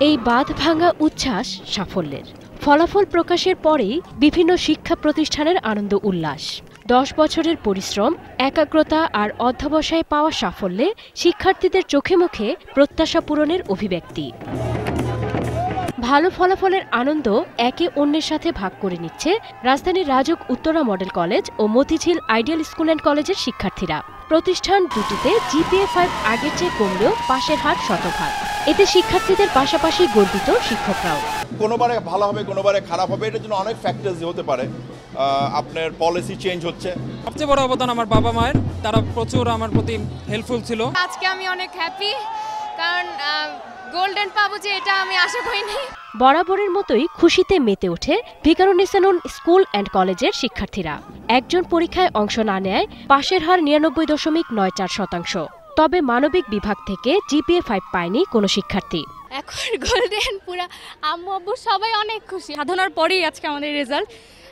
এই বাঁধ ভাঙা উচ্ছ্বাস সাফল্যের ফলাফল প্রকাশের পরেই বিভিন্ন শিক্ষা প্রতিষ্ঠানের আনন্দ উল্লাস। 10 বছরের পরিশ্রম, একাগ্রতা আর অধ্যবসায়ে পাওয়া সাফল্যে শিক্ষার্থীদের চোখে মুখে প্রত্যাশা পূরণের অভিব্যক্তি। ভালো ফলাফলের আনন্দ একে অন্যের সাথে ভাগ করে নিচ্ছে রাজধানীর রাজউক উত্তরা মডেল কলেজ ও মতিঝিল আইডিয়াল স্কুল অ্যান্ড কলেজের শিক্ষার্থীরা। প্রতিষ্ঠান দুটিতে জিপিএ 5 আগের চেয়ে কমলেও পাশের হার শতভাগ। এতে শিক্ষার্থীদের পাশাপাশি গর্বিত শিক্ষকরাও। কোনোবারে ভালো হবে, কোনোবারে খারাপ হবে, এটার জন্য অনেক ফ্যাক্টরস হতে পারে। আপনার পলিসি চেঞ্জ হচ্ছে। সবচেয়ে বড় অবদান আমার বাবা মায়ের, তারা প্রচুর আমার প্রতি হেল্পফুল ছিল। আজকে আমি অনেক হ্যাপি, কারণ গোল্ডেন পাবো যে এটা আমি আশা করিনি। বরাবরের মতোই খুশিতে মেতে ওঠে ভিকারুন্নিসা স্কুল অ্যান্ড কলেজের শিক্ষার্থীরা। একজন পরীক্ষায় অংশ না নেয় পাশের হার 99.94%। তবে মানবিক বিভাগ থেকে জিপিএ 5 পায়নি কোনো শিক্ষার্থী। এখন গোল্ডেন পুরা আম্মু আব্বু সবাই অনেক খুশি। সাধনার পরেই আজকে আমাদের রেজাল্ট,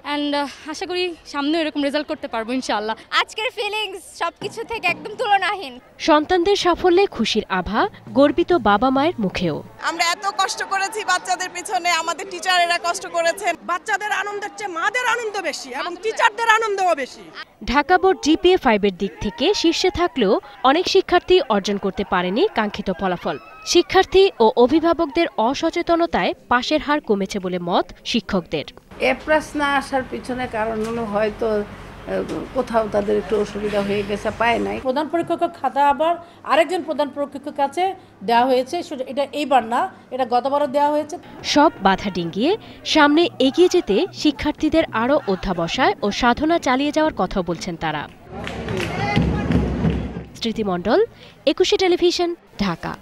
অ্যান্ড আশা করি সামনে এরকম রেজাল্ট করতে পারবো ইনশাআল্লাহ। আজকের ফিলিংস সবকিছু থেকে একদম তুলনাহীন। সন্তানদের সাফল্যে খুশির আভা গর্বিত বাবা মায়ের মুখেও। আমরা এত কষ্ট করেছি বাচ্চাদের পিছনে, আমাদের টিচারেরা কষ্ট করেছেন। বাচ্চাদের আনন্দের চেয়ে মাদের আনন্দ বেশি এবং টিচারদের আনন্দও বেশি। ঢাকা বোর্ড জিপিএ 5-এর দিক থেকে শীর্ষে থাকলেও অনেক শিক্ষার্থী অর্জন করতে পারেনি কাঙ্ক্ষিত ফলাফল। শিক্ষার্থী ও অভিভাবকদের অসচেতনতায় পাশের হার কমেছে বলে মত শিক্ষকদের। A+ না আসার পিছনে কারণ হলো হয়তো কোথাও তাদের একটু অসুবিধা হয়ে গেছে, পায় নাই। প্রধান পরীক্ষকের খাতা আবার আরেকজন প্রধান পরীক্ষকের কাছে দেওয়া হয়েছে, এটা এইবার না, এটা গতবারও দেওয়া হয়েছে। সব বাধা ডিঙ্গিয়ে সামনে এগিয়ে যেতে শিক্ষার্থীদের আরও অধ্যাবসায় ও সাধনা চালিয়ে যাওয়ার কথা বলছেন তারা। স্মৃতি মণ্ডল, 21 টেলিভিশন, ঢাকা।